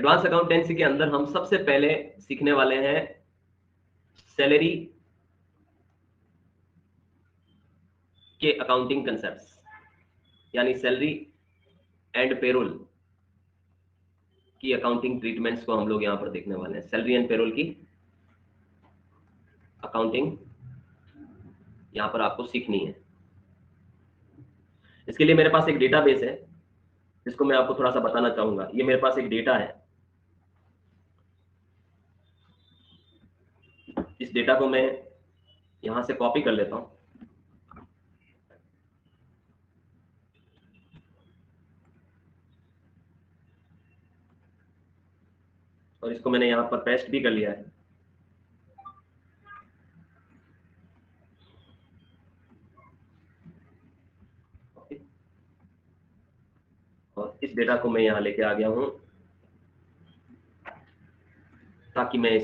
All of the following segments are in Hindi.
एडवांस अकाउंटेंसी के अंदर हम सबसे पहले सीखने वाले हैं सैलरी के अकाउंटिंग कंसेप्ट्स, यानी सैलरी एंड पेरोल की अकाउंटिंग ट्रीटमेंट्स को हम लोग यहां पर देखने वाले हैं। सैलरी एंड पेरोल की अकाउंटिंग यहां पर आपको सीखनी है। इसके लिए मेरे पास एक डेटाबेस है जिसको मैं आपको थोड़ा सा बताना चाहूंगा। ये मेरे पास एक डेटा है, इस डेटा को मैं यहां से कॉपी कर लेता हूं और इसको मैंने यहां पर पेस्ट भी कर लिया है। और इस डेटा को मैं यहां लेके आ गया हूं ताकि मैं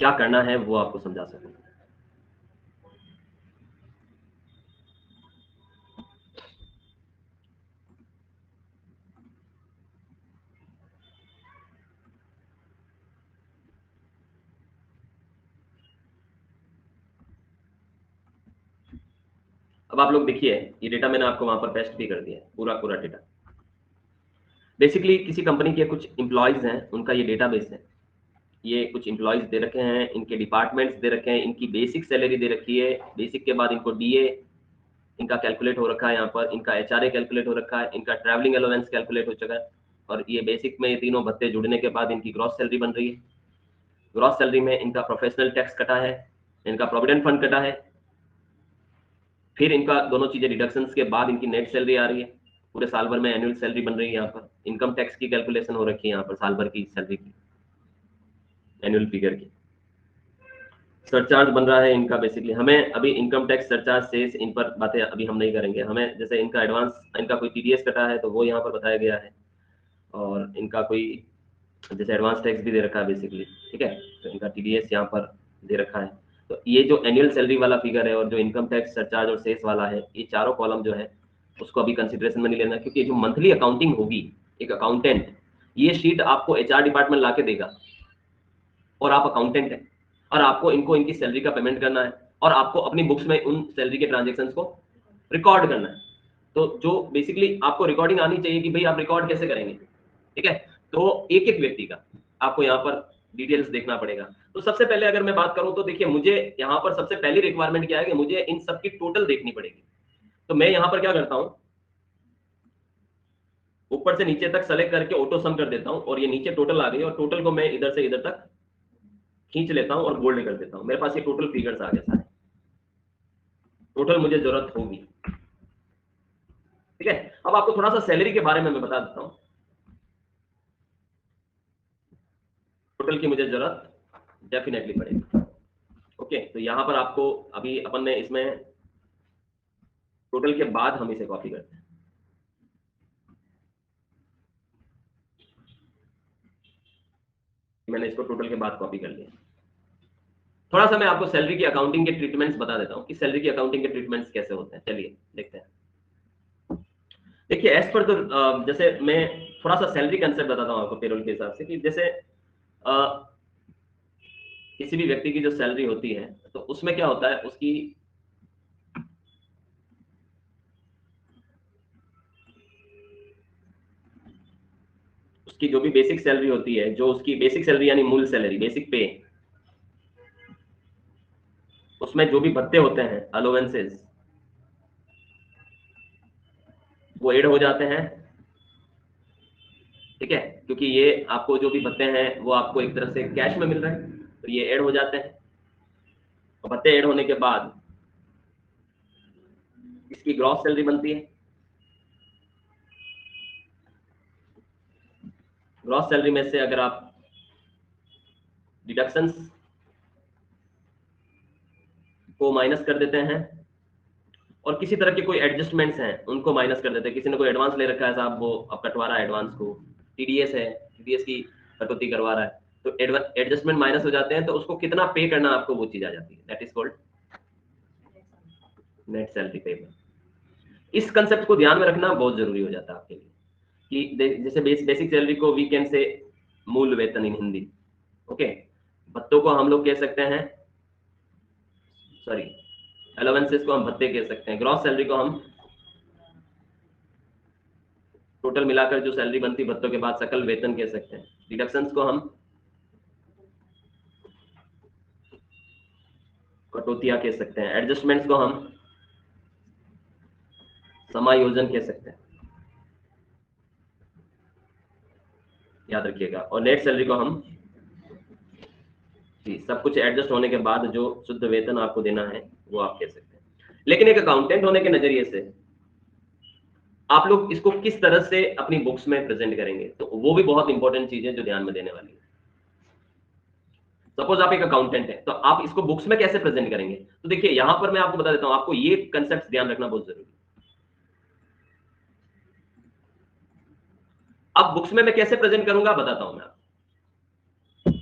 क्या करना है वो आपको समझा सकूं। अब आप लोग देखिए, ये डेटा मैंने आपको वहां पर पेस्ट भी कर दिया है, पूरा डेटा। बेसिकली किसी कंपनी के कुछ इंप्लॉयज हैं, उनका ये डेटाबेस है। ये कुछ इंप्लॉयज दे रखे हैं, इनके डिपार्टमेंट्स दे रखे हैं, इनकी बेसिक सैलरी दे रखी है, बेसिक के बाद इनको डीए इनका कैलकुलेट हो रखा है, यहाँ पर इनका एचआरए कैलकुलेट हो रखा है, इनका ट्रैवलिंग अलाउंस कैलकुलेट हो चुका है, और ये बेसिक में ये तीनों भत्ते जुड़ने के बाद इनकी ग्रॉस सैलरी बन रही है। ग्रॉस सैलरी में इनका प्रोफेशनल टैक्स कटा है, इनका प्रोविडेंट फंड कटा है, फिर इनका दोनों चीजें डिडक्शन के बाद इनकी नेट सैलरी आ रही है। पूरे साल भर में एनुअल सैलरी बन रही है। यहाँ पर इनकम टैक्स की कैलकुलेशन हो रखी है, यहाँ पर साल भर की सैलरी की, एनुअल फिगर की। सरचार्ज बन रहा है इनका। बेसिकली हमें अभी इनकम टैक्स, सरचार्ज, सेस, इन पर बातें अभी हम नहीं करेंगे। हमें जैसे इनका एडवांस, इनका कोई टीडीएस कटा है तो वो यहाँ पर बताया गया है, और इनका कोई जैसे एडवांस टैक्स भी दे रखा है बेसिकली, ठीक है, तो इनका टीडीएस यहाँ पर दे रखा है। तो ये जो एनुअल सैलरी वाला फिगर है और जो इनकम टैक्स, सरचार्ज और सेस वाला है, ये चारों कॉलम जो है उसको अभी कंसिडरेशन में नहीं लेना, क्योंकि जो मंथली अकाउंटिंग होगी, एक अकाउंटेंट ये शीट आपको एचआर डिपार्टमेंट ला के देगा, और आप अकाउंटेंट हैं और आपको इनको इनकी सैलरी का पेमेंट करना है, और आपको अपनी बुक्स में उन सैलरी के ट्रांजेक्शन्स को रिकॉर्ड करना है। तो जो बेसिकली आपको रिकॉर्डिंग आनी चाहिए कि भाई आप रिकॉर्ड कैसे करेंगे, ठीक है। तो एक एक व्यक्ति का आपको यहाँ पर डिटेल्स देखना पड़ेगा। तो सबसे पहले अगर मैं बात करूं तो देखिए, मुझे यहाँ पर सबसे पहली रिक्वायरमेंट क्या है कि मुझे इन सबकी टोटल देखनी पड़ेगी। तो मैं यहाँ पर क्या करता हूं, ऊपर से नीचे तक सेलेक्ट करके ऑटो सम कर देता हूं, और ये नीचे टोटल आ गई, और टोटल को मैं इधर से इधर तक खींच लेता हूं और बोल्ड कर देता हूं। मेरे पास ये टोटल फिगर्स आ गए सारे, टोटल मुझे जरूरत होगी, ठीक है। अब आपको थोड़ा सा सैलरी के बारे में मैं बता देता हूं। टोटल की मुझे जरूरत डेफिनेटली पड़ेगी। ओके, तो यहां पर आपको अभी अपन ने इसमें टोटल के बाद हम इसे कॉपी करते हैं। मैंने इसको टोटल के बाद कॉपी कर लिया। थोड़ा सा मैं आपको सैलरी की अकाउंटिंग के ट्रीटमेंट्स बता देता हूं कि सैलरी की अकाउंटिंग के ट्रीटमेंट्स कैसे होते हैं। चलिए देखते हैं। देखिए, एज पर तो जैसे मैं थोड़ा सा सैलरी कंसेप्ट बताता हूं आपको पेरोल के हिसाब से, कि जैसे किसी भी व्यक्ति की जो सैलरी होती है तो उसमें क्या होता है, उसकी जो भी बेसिक सैलरी होती है, जो उसकी बेसिक सैलरी यानी मूल सैलरी, बेसिक पे, उसमें जो भी भत्ते होते हैं, अलोवेंसेस, वो ऐड हो जाते हैं, ठीक है। क्योंकि ये आपको जो भी भत्ते हैं वो आपको एक तरह से कैश में मिल रहे हैं, तो ये ऐड हो जाते हैं। और भत्ते ऐड होने के बाद इसकी ग्रॉस सैलरी बनती है। ग्रॉस सैलरी में से अगर आप डिडक्शंस को माइनस कर देते हैं, और किसी तरह के कोई एडजस्टमेंट्स हैं उनको माइनस कर देते हैं। किसी ने कोई एडवांस ले रखा है साहब, वो अब कटवा रहा है एडवांस को, टीडीएस है, टीडीएस की कटौती करवा रहा है, तो एडजस्टमेंट माइनस हो जाते हैं, तो उसको कितना पे करना आपको वो चीज आ जाती है, that is called net salary payment. इस कंसेप्ट को ध्यान में रखना बहुत जरूरी हो जाता है आपके लिए, कि जैसे बेसिक सैलरी को वी कैन से मूल वेतन इन हिंदी। ओके, भत्तों को हम लोग कह सकते हैं, सॉरी, अलाउंसेस को हम भत्ते कह सकते हैं। ग्रॉस सैलरी को हम टोटल मिलाकर जो सैलरी बनती भत्तों के बाद सकल वेतन कह सकते हैं। डिडक्शंस को हम कटौतियां कह सकते हैं। एडजस्टमेंट्स को हम समायोजन कह सकते हैं, याद रखिएगा। और नेट सैलरी को हम, जी, सब कुछ एडजस्ट होने के बाद जो शुद्ध वेतन आपको देना है वो आप कह सकते हैं। लेकिन एक अकाउंटेंट होने के नजरिए से आप लोग इसको किस तरह से अपनी बुक्स में प्रेजेंट करेंगे, तो वो भी बहुत इंपॉर्टेंट चीज है जो ध्यान में देने वाली है। सपोज आप एक अकाउंटेंट है, तो आप इसको बुक्स में कैसे प्रेजेंट करेंगे? तो देखिए, यहां पर मैं आपको बता देता हूं, आपको ये कंसेप्ट ध्यान रखना बहुत जरूरी है। अब बुक्स में मैं कैसे प्रेजेंट करूंगा बताता हूं मैं आपको।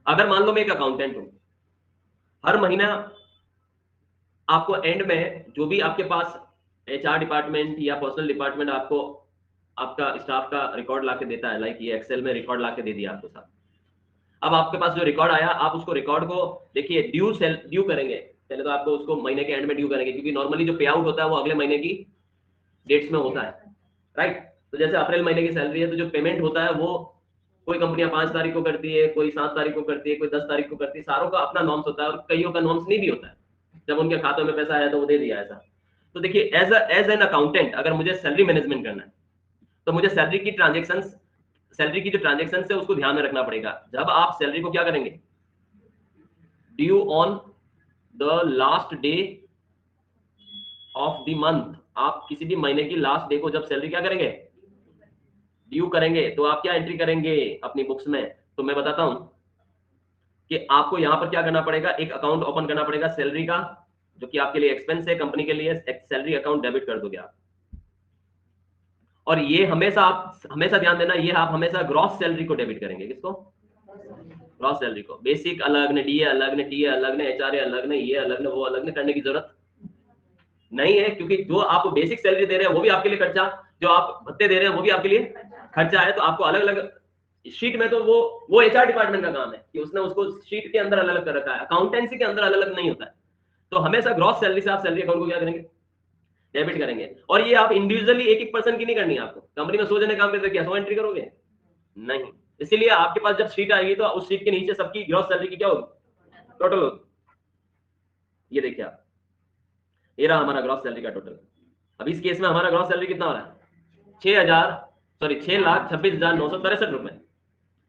अगर मान लो मैं एक अकाउंटेंट हूं, हर महीना आपको एंड में जो भी आपके पास एचआर डिपार्टमेंट या पर्सनल डिपार्टमेंट आपको आपका स्टाफ का रिकॉर्ड लाके देता है, लाइक ये एक्सेल में रिकॉर्ड लाके दे दिया आपको साहब। अब आपके पास जो रिकॉर्ड आया, आप उसको रिकॉर्ड को देखिए, ड्यू करेंगे। पहले तो आपको उसको महीने के एंड में ड्यू करेंगे, क्योंकि नॉर्मली जो पे आउट होता है वो अगले महीने की डेट्स में होता है, राइट। तो जैसे अप्रैल महीने की सैलरी है, तो जो पेमेंट होता है वो कोई कंपनियां 5 तारीख को करती है, कोई 7 तारीख को करती है, कोई 10 तारीख को करती है। सारों का अपना नॉर्म्स होता है और कईयों का नॉर्म्स नहीं भी होता है। जब उनके खातों में पैसा आया तो वो दे दिया ऐसा। तो देखिए, एज एन अकाउंटेंट अगर मुझे सैलरी मैनेजमेंट करना है, तो मुझे सैलरी की जो ट्रांजेक्शन है उसको ध्यान में रखना पड़ेगा। जब आप सैलरी को क्या करेंगे, due on the last day of the month, आप किसी भी महीने की लास्ट डे को जब सैलरी क्या करेंगे, ड्यू करेंगे, तो आप क्या एंट्री करेंगे अपनी बुक्स में? तो मैं बताता हूं कि आपको यहां पर क्या करना पड़ेगा, एक अकाउंट ओपन करना पड़ेगा सैलरी का, जो कि आपके लिए एक्सपेंस है, कंपनी के लिए सैलरी अकाउंट डेबिट कर दोगे आप। और ये हमेशा आप हमेशा ध्यान देना, ये आप हमेशा ग्रॉस सैलरी को डेबिट करेंगे। किसको? ग्रॉस सैलरी को। बेसिक अलग ने, डीए अलग ने, टीए अलग ने, एचआरए अलग ने, ये अलग ने, वो अलग ने करने की जरूरत नहीं है, क्योंकि जो आप बेसिक सैलरी दे रहे हैं वो भी आपके लिए खर्चा, जो आप भत्ते दे रहे हैं वो भी आपके लिए खर्चा है। तो आपको अलग अलग शीट में, तो वो एचआर डिपार्टमेंट का काम है कि उसने उसको शीट के अंदर अलग अलग कर रखा है, अकाउंटेंसी के अंदर अलग अलग नहीं होता है। तो हमेशा ग्रॉस सैलरी से आप सैलरी अकाउंट को क्या करेंगे, डेबिट करेंगे। और ये आप इंडिविजुअली एक एक पर्सन की नहीं करनी है आपको। कंपनी में 100 जने काम करते, क्या 100 एंट्री करोगे? नहीं। इसीलिए आपके पास जब शीट आएगी तो उस शीट के नीचे सबकी ग्रॉस सैलरी की क्या होगी, टोटल होगी। ये देखिए आप, ये रहा हमारा ग्रॉस सैलरी का टोटल। अब इस केस में हमारा ग्रॉस सैलरी कितना हो रहा है, 6,26,963 रुपए।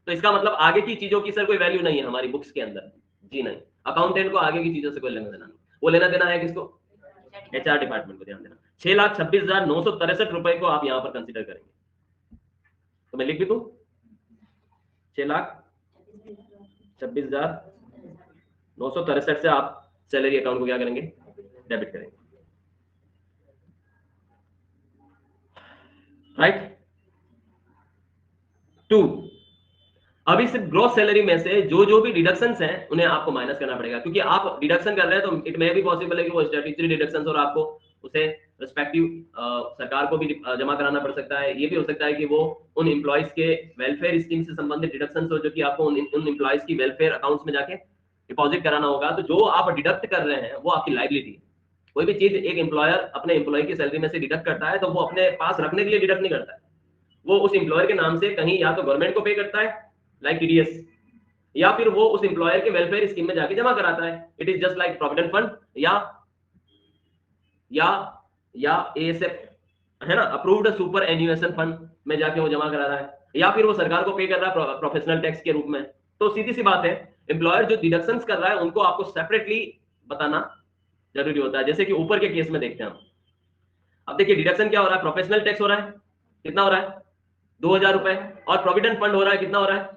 तो इसका मतलब आगे की चीजों की सर कोई वैल्यू नहीं है हमारी बुक्स के अंदर, जी नहीं। अकाउंटेंट को आगे की चीजों से कोई लेना देना नहीं, वो लेना देना है किसको, एचआर डिपार्टमेंट को। ध्यान देना, 6,26,963 को आप यहां पर कंसिडर करेंगे। तो मैं लिख भी दूं, 6,26,963 से आप सैलरी अकाउंट को क्या करेंगे, डेबिट करेंगे, राइट। 2, अब इस ग्रॉस सैलरी में से जो जो भी डिडक्शंस हैं उन्हें आपको माइनस करना पड़ेगा, क्योंकि आप डिडक्शन कर रहे हैं तो इट मे भी पॉसिबल है कि वो स्टैट्यूटरी डिडक्शंस और आपको उसे रिस्पेक्टिव सरकार को भी जमा कराना पड़ सकता है। ये भी हो सकता है कि वो उन एम्प्लॉइज के वेलफेयर स्कीम से संबंधित डिडक्शंस हो, जो कि आपको उन एम्प्लॉइज की वेलफेयर अकाउंट्स में जाके डिपॉजिट कराना होगा। तो जो आप डिडक्ट कर रहे हैं वो आपकी लाइबिलिटी है। कोई भी चीज एक एम्प्लॉयर अपने एम्प्लॉय की सैलरी में से डिडक्ट करता है तो वो अपने पास रखने के लिए डिडक्ट नहीं करता है, वो उस एम्प्लॉयर के नाम से कहीं या तो गवर्नमेंट को पे करता है लाइक टीडीएस, या फिर वो उस एम्प्लॉयर के वेलफेयर स्कीम में जाके जमा कराता है। It is just like provident fund या या या एएसएफ है ना, अप्रूव्ड सुपर एन्युएशन फंड में जाके वो जमा करा रहा है, या फिर वो सरकार को पे कर रहा है प्रोफेशनल टैक्स के रूप में। तो सीधी सी बात है, एम्प्लॉयर जो डिडक्शंस कर रहा है उनको आपको सेपरेटली बताना जरूरी होता है। जैसे कि ऊपर के केस में देखते हैं हम। अब देखिए, डिडक्शन क्या हो रहा है, प्रोफेशनल टैक्स हो रहा है, कितना हो रहा है, 2,000 रुपए, और प्रोविडेंट फंड हो रहा है, कितना हो रहा है,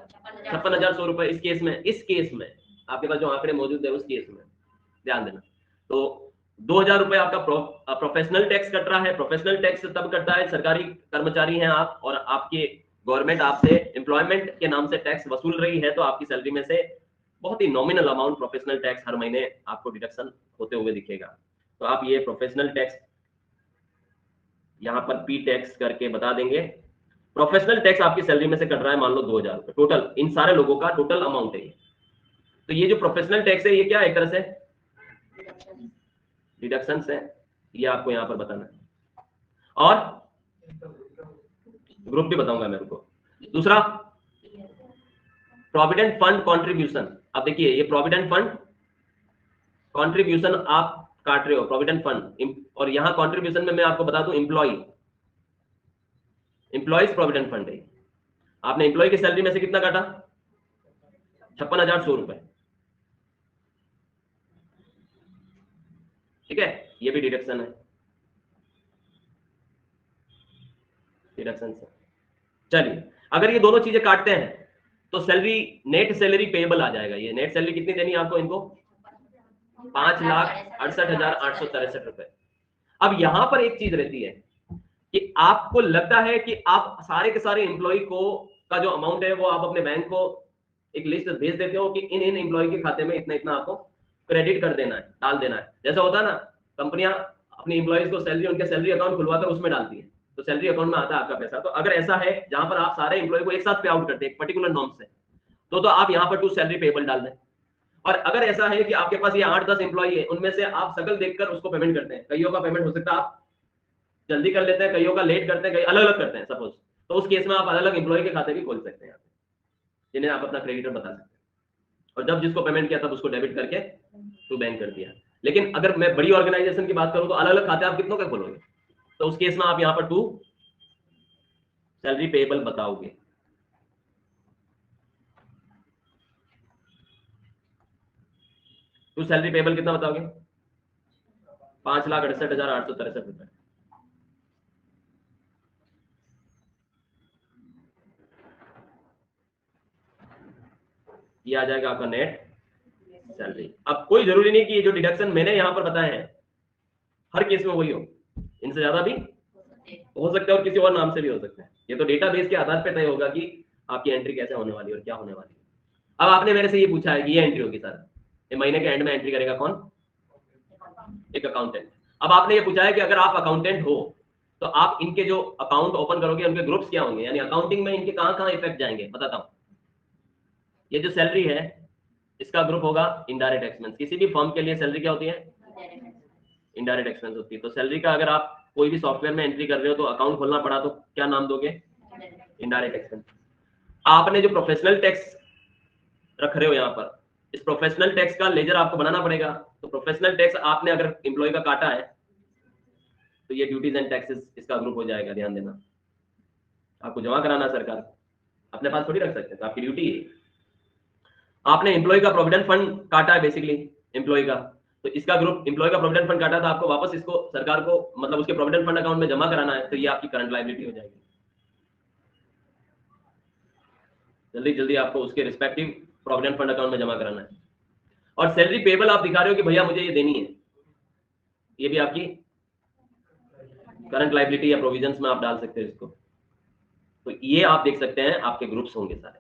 56,100 रुपए। इस केस में आपके पास जो आंकड़े मौजूद है उस केस में ध्यान देना। तो 2,000 रुपए आपका प्रोफेशनल टैक्स कट रहा है। प्रोफेशनल टैक्स तब कटता है, सरकारी कर्मचारी हैं आप और आपके गवर्नमेंट आपसे एम्प्लॉयमेंट के नाम से टैक्स वसूल रही है, तो आपकी सैलरी में से बहुत ही नॉमिनल अमाउंट प्रोफेशनल टैक्स हर महीने आपको डिडक्शन होते हुए दिखेगा। तो आप ये प्रोफेशनल टैक्स यहाँ पर पी टैक्स करके बता देंगे। प्रोफेशनल टैक्स आपकी सैलरी में से कट रहा है, मान लो 2000 रुपए टोटल, इन सारे लोगों का टोटल अमाउंट है ये। तो ये जो प्रोफेशनल टैक्स है ये क्या है, एक तरह से डिडक्शन है, ये आपको यहां पर बताना है। और ग्रुप भी बताऊंगा मैं उनको। दूसरा प्रोविडेंट फंड कंट्रीब्यूशन। अब देखिए ये प्रोविडेंट फंड कंट्रीब्यूशन आप काट रहे हो, प्रोविडेंट फंड, और यहां कंट्रीब्यूशन में मैं आपको बता दूं एम्प्लॉइज प्रोविडेंट फंड है। आपने एम्प्लॉय की सैलरी में से कितना काटा, 56,100 रुपए, ठीक है, ये भी डिडक्शन है, डिडक्शन से। चलिए अगर ये दोनों चीजें काटते हैं तो सैलरी, नेट सैलरी पेएबल आ जाएगा। ये नेट सैलरी कितनी देनी है आपको इनको, 5,68,863 रुपए। अब यहां पर एक चीज रहती है कि आपको लगता है कि आप सारे के सारे एम्प्लॉय को का जो अमाउंट है वो आप अपने बैंक को एक लिस्ट भेज देते हो कि इन इन एम्प्लॉय के खाते में इतना इतना आपको क्रेडिट कर देना है, डाल देना है। जैसा होता है ना, कंपनियां अपनी एम्प्लॉयज को सैलरी, उनके सैलरी अकाउंट खुलवाकर उसमें डालती है, तो सैलरी अकाउंट में आता है आपका पैसा। तो अगर ऐसा है जहां पर आप सारे एम्प्लॉय को एक साथ पे आउट करते हैं पर्टिकुलर नॉर्म से, तो आप यहां पर टू सैलरी पेबल डाल दें। और अगर ऐसा है कि आपके पास ये 8-10 एम्प्लॉय है, उनमें से आप सकल देखकर उसको पेमेंट करते हैं, कईयों का पेमेंट हो सकता है आप जल्दी कर लेते हैं, कईयों का लेट करते हैं, कई अलग अलग करते हैं सपोज, तो उस केस में आप अलग अलग एम्प्लॉय के खाते भी खोल सकते हैं जिन्हें आप अपना क्रेडिटर बता सकते हैं, और जब जिसको पेमेंट किया तब उसको डेबिट करके टू बैंक कर दिया। लेकिन अगर मैं बड़ी ऑर्गेनाइजेशन की बात करूं तो अलग अलग खाते आप कितनों के खोलोगे, तो उस केस में आप यहां पर टू सैलरी पेएबल बताओगे। टू सैलरी पेएबल कितना बताओगे, 5,68,863 रुपए। ये आ जाएगा आपका नेट सैलरी। अब कोई जरूरी नहीं कि ये जो डिडक्शन मैंने यहां पर बताए हैं हर केस में वही हो, इनसे ज्यादा भी हो सकता है और किसी और नाम से भी हो सकता है। ये तो डेटाबेस के आधार पर तय होगा कि आपकी एंट्री कैसे होने वाली है और क्या होने वाली है। अब आपने मेरे से ये पूछा है कि ये एंट्री होगी सर, ये महीने के एंड में एंट्री करेगा कौन, एक अकाउंटेंट। अब आपने ये पूछा है कि अगर आप अकाउंटेंट हो तो आप इनके जो अकाउंट ओपन करोगे उनके ग्रुप्स क्या होंगे, यानी अकाउंटिंग में इनके कहां कहां इफेक्ट जाएंगे, बताता हूं। ये जो सैलरी है इसका ग्रुप होगा इनडायरेक्ट एक्सपेंस। किसी भी फर्म के लिए सैलरी क्या होती है, इनडायरेक्ट एक्सपेंस होती है। तो सैलरी का अगर आप कोई भी सॉफ्टवेयर में एंट्री कर रहे हो तो अकाउंट खोलना पड़ा तो क्या नाम दोगे, इनडायरेक्ट एक्सपेंस। आपने जो प्रोफेशनल टैक्स रख रहे हो यहाँ पर, इस प्रोफेशनल टैक्स का लेजर आपको बनाना पड़ेगा। तो प्रोफेशनल टैक्स आपने अगर एम्प्लॉय का काटा है तो ये ड्यूटीज एंड टैक्सेस इसका ग्रुप हो जाएगा, ध्यान देना। आपको जमा कराना सरकार, अपने पास थोड़ी रख सकते हैं, तो आपकी ड्यूटी है। आपने एम्प्लॉय का प्रोविडेंट फंड काटा है बेसिकली एम्प्लॉय का, तो इसका ग्रुप एम्प्लॉय का प्रोविडेंट फंड काटा था, आपको वापस इसको सरकार को मतलब उसके प्रोविडेंट फंड अकाउंट में जमा कराना है, तो ये आपकी करंट लायबिलिटी हो जाएगी। जल्दी जल्दी आपको उसके रिस्पेक्टिव प्रोविडेंट फंड अकाउंट में जमा कराना है। और सैलरी पेबल आप दिखा रहे हो कि भैया मुझे ये देनी है, ये भी आपकी करंट लायबिलिटी या प्रोविजंस में आप डाल सकते हो इसको। तो ये आप देख सकते हैं आपके ग्रुप्स होंगे सारे,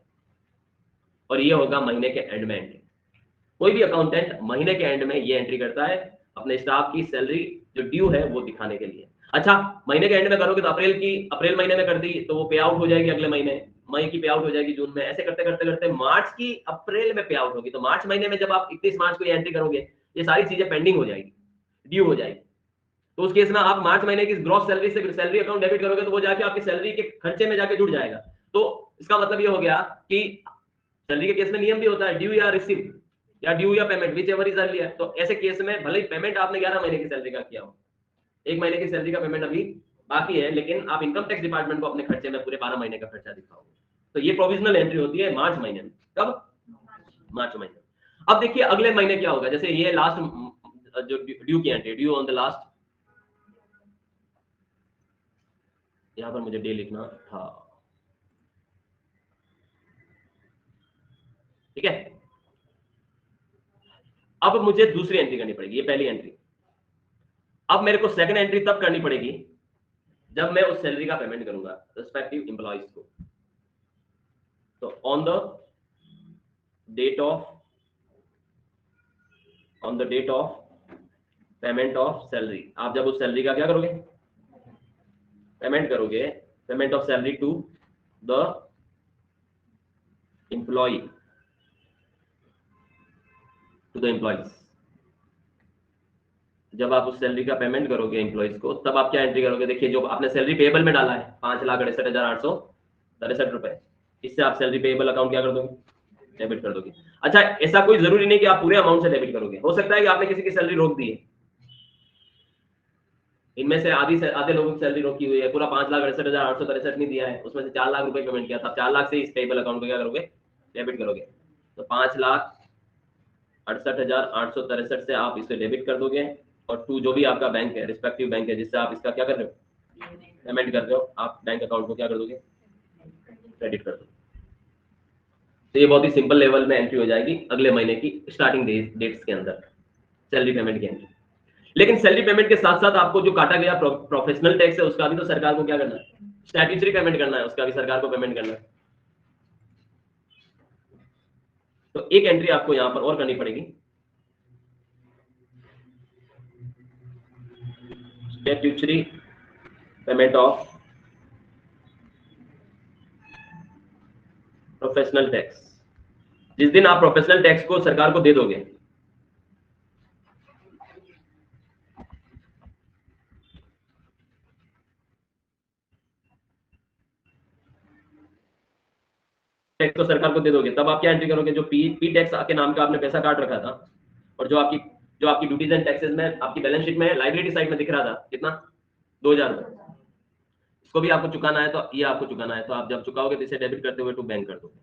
और ये होगा महीने के एंड में एंट्री। कोई भी अकाउंटेंट महीने के एंड में ये एंट्री करता है अपने स्टाफ की सैलरी जो ड्यू है वो दिखाने के लिए। अच्छा, महीने के एंड में करोगे तो अप्रैल महीने में कर दी तो वो पे आउट हो जाएगी अगले महीने, मई की पे आउट हो जाएगी जून में, ऐसे करते करते करते मार्च की अप्रैल में पे आउट होगी। तो मार्च महीने में जब आप 31 मार्च को ये एंट्री करोगे ये सारी चीजें पेंडिंग हो जाएगी, ड्यू हो जाएगी। तो उस केस में आप मार्च महीने की ग्रॉस सैलरी से सैलरी अकाउंट डेबिट करोगे तो वो जाके आपकी सैलरी के खर्चे में जाके जुड़ जाएगा। तो इसका मतलब ये हो गया कि सैलरी के केस में नियम भी होता है ड्यू या रिसीव, या ड्यू या payment, which ever is earlier. तो ऐसे केस में भले ही पेमेंट आपने 11 महीने की सैलरी का किया हो, एक महीने की सैलरी का पेमेंट अभी बाकी है, लेकिन आप इनकम टैक्स डिपार्टमेंट को अपने खर्चे में पूरे 12 महीने का खर्चा दिखाओगे। तो ये प्रोविजनल एंट्री होती है मार्च महीने में। कब, मार्च महीने। अब देखिए अगले महीने क्या होगा, जैसे ये लास्ट जो ड्यू की entry, due on the last, यहां पर मुझे डे लिखना था, ठीक है। अब मुझे दूसरी एंट्री करनी पड़ेगी, ये पहली एंट्री। अब मेरे को सेकंड एंट्री तब करनी पड़ेगी जब मैं उस सैलरी का पेमेंट करूंगा रिस्पेक्टिव एम्प्लॉइज को। तो on the date of payment of salary, आप जब उस सैलरी का क्या करोगे, पेमेंट करोगे, payment of salary to the employ to the employees. जब आप उस सैलरी का पेमेंट करोगे एम्प्लॉयज को, तब आप क्या एंट्री करोगे? देखिए, जो आपने सैलरी पेएबल में डाला है 5,68,863 रुपए, इससे आप सैलरी पेएबल अकाउंट क्या कर दोगे? डेबिट कर दोगे। अच्छा, ऐसा कोई जरूरी नहीं कि आप पूरे अमाउंट से डेबिट करोगे। हो सकता है कि आपने किसी की सैलरी रोक दी है, इनमें से आधे लोगों की सैलरी रोकी हुई है, पूरा 5,68,863 नहीं दिया है, उसमें से 4 लाख रुपए पेमेंट किया था, 4 लाख से इस पेएबल अकाउंट को क्या करोगे? डेबिट करोगे। तो 5,68,863 से आप इसे डेबिट कर दोगे, और टू जो भी आपका बैंक है, रिस्पेक्टिव बैंक है जिससे आप इसका क्या कर रहे हो? पेमेंट कर रहे हो, आप बैंक अकाउंट को क्या कर दोगे? क्रेडिट कर दोगे। तो ये बहुत ही सिंपल लेवल में एंट्री हो जाएगी अगले महीने की स्टार्टिंग डेट्स के अंदर, सैलरी पेमेंट की एंट्री। लेकिन सैलरी पेमेंट के साथ साथ आपको जो काटा गया प्रोफेशनल टैक्स है, उसका भी तो सरकार को क्या करना है? स्टैट्यूटरी पेमेंट करना है, उसका भी सरकार को पेमेंट करना है। तो एक एंट्री आपको यहां पर और करनी पड़ेगी, statutory payment of professional tax. जिस दिन आप प्रोफेशनल टैक्स को सरकार को दे दोगे, टैक्स को सरकार को दे दोगे, तब आप क्या एंट्री करोगे? जो पी टैक्स के नाम का आपने पैसा काट रखा था, और जो आपकी ड्यूटीज एंड टैक्सेस में आपकी बैलेंस शीट में लाइबिलिटी साइड में दिख रहा था कितना? 2,000 रुपए, इसको भी आपको चुकाना है। तो ये आपको चुकाना है, तो आप जब चुकाओगे तो इसे डेबिट करते हुए टू बैंक कर दोगे।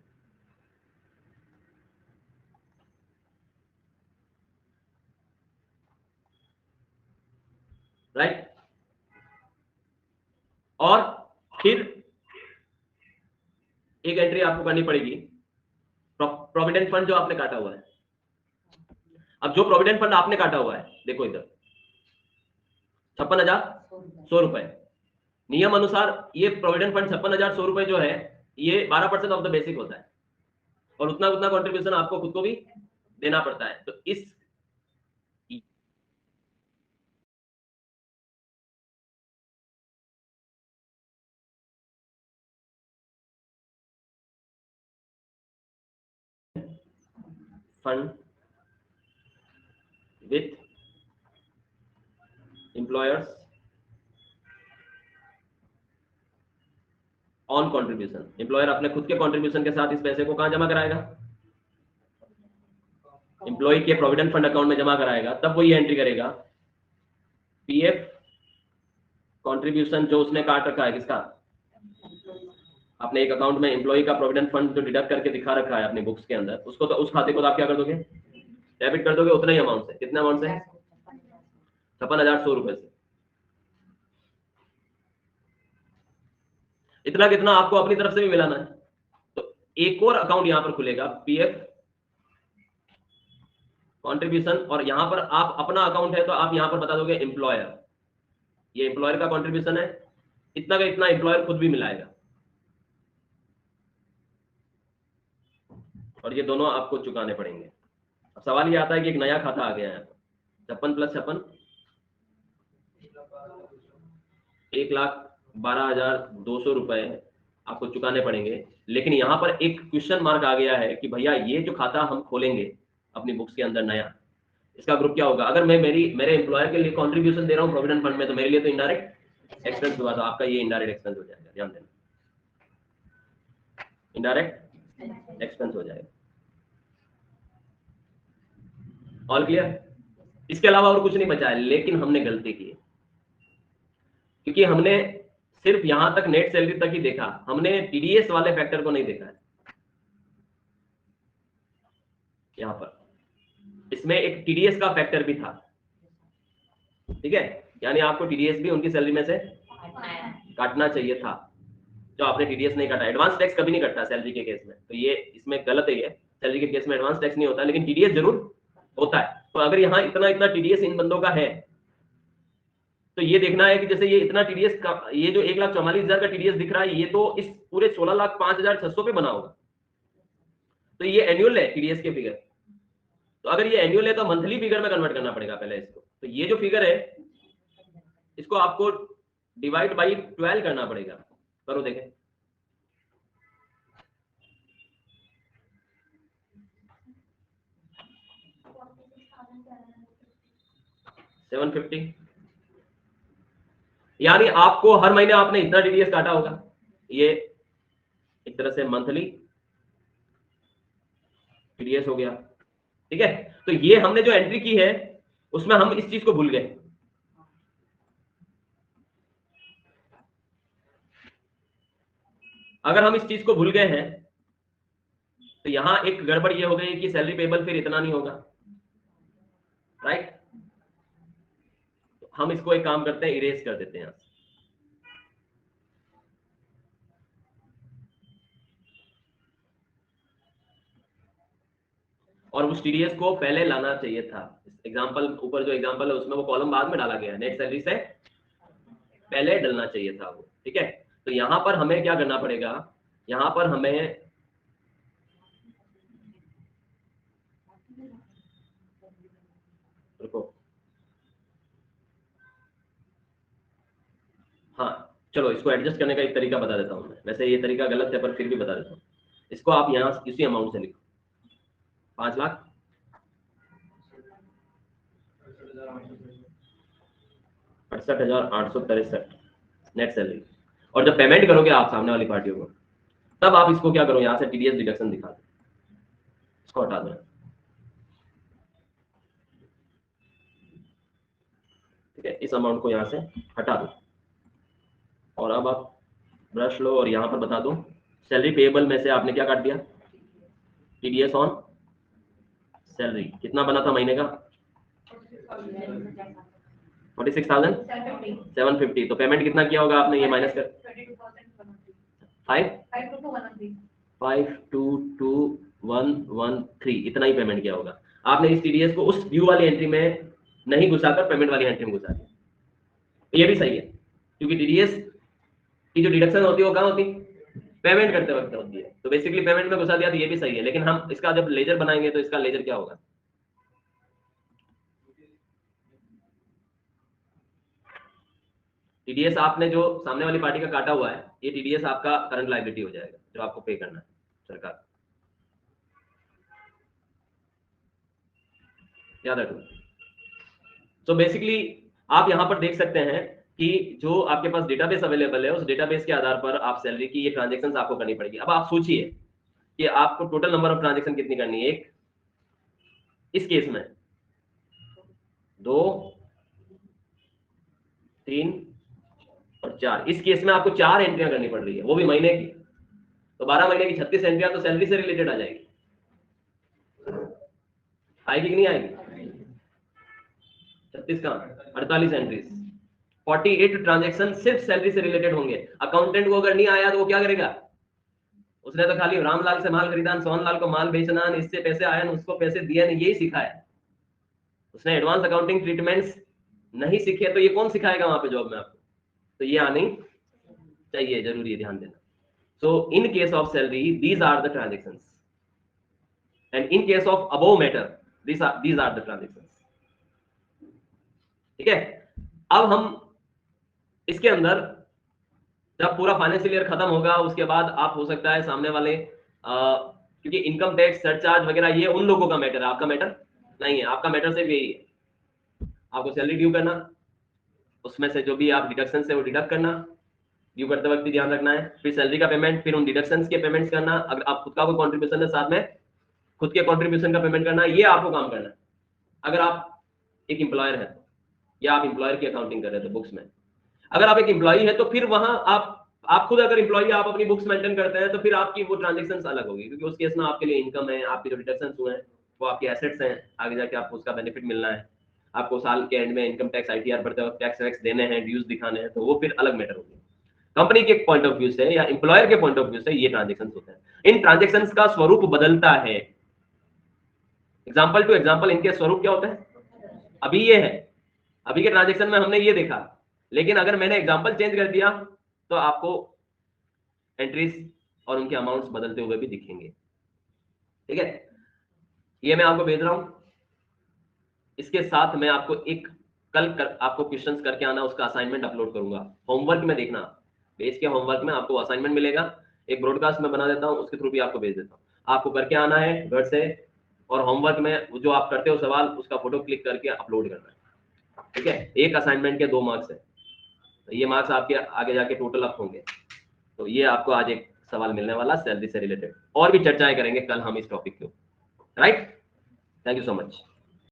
राइट। और फिर एक एंट्री आपको करनी पड़ेगी प्रोविडेंट फंड जो आपने काटा हुआ है। अब जो प्रोविडेंट फंड आपने काटा हुआ है, देखो इधर 56,100 रुपए, नियम अनुसार ये प्रोविडेंट फंड 56,100 रुपए जो है, ये 12% ऑफ द बेसिक होता है, और उतना उतना कॉन्ट्रीब्यूशन आपको खुद को भी देना पड़ता है। तो इस fund with employers on contribution, employer अपने खुद के कॉन्ट्रीब्यूशन के साथ इस पैसे को कहां जमा कराएगा? एम्प्लॉय के प्रोविडेंट फंड अकाउंट में जमा कराएगा। तब वो ये एंट्री करेगा, पीएफ कॉन्ट्रीब्यूशन जो उसने काट रखा है, किसका? अपने एक अकाउंट में एम्प्लॉय का प्रोविडेंट फंड जो डिडक्ट करके दिखा रखा है अपने बुक्स के अंदर, उसको तो उस खाते को तो आप क्या कर दोगे? डेबिट कर दोगे, उतना ही अमाउंट से। कितना अमाउंट से? 56,100 रुपए से। इतना कितना आपको अपनी तरफ से भी मिलाना है। तो एक और अकाउंट यहां पर खुलेगा, पीएफ कंट्रीब्यूशन, और यहां पर आप अपना अकाउंट है तो आप यहां पर बता दोगे एम्प्लॉयर, ये एम्प्लॉयर का कंट्रीब्यूशन है, इतना का इतना एम्प्लॉयर खुद भी मिलाएगा, और ये दोनों आपको चुकाने पड़ेंगे। अब सवाल ये आता है कि एक नया खाता आ गया है, 56 + 56 1,12,200 रुपए आपको चुकाने पड़ेंगे। लेकिन यहां पर एक क्वेश्चन मार्क आ गया है कि भैया ये जो खाता हम खोलेंगे अपनी बुक्स के अंदर नया, इसका ग्रुप क्या होगा? अगर मैं मेरे एम्प्लॉयर के लिए कंट्रीब्यूशन दे रहा हूँ प्रोविडेंट फंड में, तो मेरे लिए तो इनडायरेक्ट एक्सपेंस हुआ, तो आपका ये इनडायरेक्ट एक्सपेंस हो जाएगा, ध्यान देना, इनडायरेक्ट एक्सपेंस हो जाएगा। All clear? इसके अलावा और कुछ नहीं बचा है। लेकिन हमने गलती की है, क्योंकि हमने सिर्फ यहां तक नेट सैलरी तक ही देखा, हमने टीडीएस वाले फैक्टर को नहीं देखा है। यहां पर इसमें एक टीडीएस का फैक्टर भी था, ठीक है, यानी आपको टीडीएस भी उनकी सैलरी में से काटना चाहिए था, जो आपने टीडीएस नहीं काटा। एडवांस टैक्स कभी नहीं कटता सैलरी के केस में, तो ये इसमें गलत है। ये सैलरी के केस में एडवांस टैक्स नहीं होता, लेकिन टीडीएस जरूर होता है। तो अगर यहाँ इतना इतना टीडीएस इन बंदों का है, तो ये देखना है कि जैसे ये इतना टीडीएस का, ये जो 1,44,000 का टीडीएस दिख रहा है, ये तो इस पूरे 16,05,600 पे बना होगा। तो ये एनुअल है टीडीएस के फिगर। तो अगर ये एनुअल है तो मंथली फिगर में कन्वर्ट करना पड़ेगा पहले इसको। तो ये जो फिगर है, इसको आपको डिवाइड बाई 12 करना पड़ेगा। करो देखें, 750, यानी आपको हर महीने आपने इतना टीडीएस काटा होगा। ये एक तरह से मंथली टीडीएस हो गया, ठीक है। तो ये हमने जो एंट्री की है उसमें हम इस चीज को भूल गए। अगर हम इस चीज को भूल गए हैं तो यहां एक गड़बड़ ये हो गई कि सैलरी पेबल फिर इतना नहीं होगा, राइट। तो हम इसको एक काम करते हैं, इरेज कर देते हैं। और उस टीडीएस को पहले लाना चाहिए था। एग्जांपल ऊपर जो एग्जांपल है उसमें वो कॉलम बाद में डाला गया है, नेट सैलरी से पहले डलना चाहिए था वो, ठीक है। तो यहां पर हमें क्या करना पड़ेगा, यहां पर हमें रुको, हाँ चलो इसको एडजस्ट करने का एक तरीका बता देता हूं मैं। वैसे ये तरीका गलत है पर फिर भी बता देता हूं। इसको आप यहां इसी अमाउंट से लिखो, 5,68,863 नेट सैलरी। और जब पेमेंट करोगे आप सामने वाली पार्टियों को, तब आप इसको क्या करो, यहां से टीडीएस डिडक्शन दिखा दो, इसको हटा दो, ठीक है। इस अमाउंट को यहां से हटा दो और अब आप ब्रश लो और यहां पर बता दो सैलरी पेएबल में से आपने क्या काट दिया, टीडीएस ऑन सैलरी। कितना बना था महीने का, 46,750। तो पेमेंट कितना किया होगा आपने, ये माइनस कर 522,113, इतना ही पेमेंट किया होगा आपने। इस टीडीएस को उस ड्यू वाली एंट्री में नहीं घुसाकर पेमेंट वाली एंट्री में घुसा दिया। ये भी सही है, क्योंकि टीडीएस की जो डिडक्शन होती है वो कहाँ होती है, पेमेंट करते वक्त होती है। तो बेसिकली पेमेंट में घुसा दिया, तो ये भी सही है। लेकिन हम इसका जब लेजर बनाएंगे तो इसका लेजर क्या होगा, टीडीएस आपने जो सामने वाली पार्टी का काटा हुआ है, ये टीडीएस आपका करंट लायबिलिटी हो जाएगा जो आपको पे करना है सरकार, याद रखो। तो बेसिकली आप यहां पर देख सकते हैं कि जो आपके पास डेटाबेस अवेलेबल है, उस डेटाबेस के आधार पर आप सैलरी की ये ट्रांजेक्शन आपको करनी पड़ेगी। अब आप सोचिए कि आपको टोटल नंबर ऑफ ट्रांजेक्शन कितनी करनी है। एक इस केस में 2, 3 और 4, इस केस में आपको 4 एंट्रियां करनी पड़ रही है, वो भी महीने की। तो 12 महीने की 36 एंट्रियां तो सैलरी से रिलेटेड आ जाएगी, आएगी कि नहीं आएगी, 36 का 48 एंट्रीज, 48 ट्रांजेक्शन सिर्फ सैलरी से रिलेटेड होंगे। अकाउंटेंट को अगर नहीं आया तो वो क्या करेगा, उसने तो खाली रामलाल से माल खरीदा, सोहनलाल को माल बेचना, इससे पैसे आए, उसको पैसे दिए, यही सीखा है उसने। एडवांस अकाउंटिंग ट्रीटमेंट्स नहीं सीखे तो ये कौन सिखाएगा वहां पे जॉब में आपको। तो ये आनी चाहिए, जरूरी है, ध्यान देना। So in case of salary these are the transactions, and in case of above matter these are the transactions, ठीक है। अब हम इसके अंदर जब पूरा फाइनेंशियल ईयर खत्म होगा उसके बाद आप हो सकता है सामने वाले क्योंकि इनकम टैक्स सरचार्ज वगैरह ये उन लोगों का मैटर है, आपका मैटर नहीं है। आपका मैटर सिर्फ यही है, आपको सैलरी ड्यू करना, उसमें से जो भी आप डिडक्शन से वो डिडक्ट करना, ड्यू करते वक्त भी ध्यान रखना है, फिर सैलरी का पेमेंट, फिर उन डिडक्शंस के पेमेंट्स करना। अगर आप खुद का कोई कॉन्ट्रीब्यूशन है साथ में खुद के कॉन्ट्रीब्यूशन का पेमेंट करना, ये आपको काम करना है अगर आप एक एम्प्लॉयर है, या आप एम्प्लॉयर की अकाउंटिंग कर रहे थे बुक्स में। अगर आप एक एम्प्लॉई है तो फिर वहां आप खुद अगर एम्प्लॉई आप अपनी बुक्स मेंटेन करते हैं तो फिर आपकी वो ट्रांजेक्शंस अलग होगी, क्योंकि उस केस में आपके लिए इनकम है, आपके जो डिडक्शंस हुए हैं वो आपके एसेट्स हैं, आगे जाके आपको उसका बेनिफिट मिलना है, आपको साल के एंड में इनकम टैक्स आईटीआर भरते वक्त टैक्स वैक्स देने हैं, ड्यूज दिखाने हैं, तो वो फिर अलग मैटर होगी। कंपनी के पॉइंट ऑफ व्यू से या एम्प्लॉयर के पॉइंट ऑफ व्यू से ये ट्रांजेक्शंस होते हैं। इन ट्रांजेक्शंस का स्वरूप बदलता है, एग्जाम्पल टू एग्जाम्पल इनके स्वरूप क्या होते हैं। अभी ये है, अभी के ट्रांजेक्शन में हमने ये देखा, लेकिन अगर मैंने एग्जाम्पल चेंज कर दिया तो आपको एंट्रीज और उनके अमाउंट्स बदलते हुए भी दिखेंगे, ठीक है। ये मैं आपको भेज रहा हूं, इसके साथ मैं आपको एक आपको क्वेश्चंस करके आना, उसका असाइनमेंट अपलोड करूंगा। होमवर्क में देखना, बेस के होमवर्क में आपको असाइनमेंट मिलेगा, एक ब्रॉडकास्ट में बना देता हूं, उसके थ्रू भी आपको भेज देता हूं। आपको करके आना है घर से और होमवर्क में जो आप करते हो सवाल उसका फोटो क्लिक करके अपलोड करना है। ठीक है, एक असाइनमेंट के 2 मार्क्स है, तो ये मार्क्स आपके आगे जाके टोटल अप होंगे। तो ये आपको आज एक सवाल मिलने वाला सैलरी से रिलेटेड। और भी चर्चाएं करेंगे कल हम इस टॉपिक के, right. Thank you so much.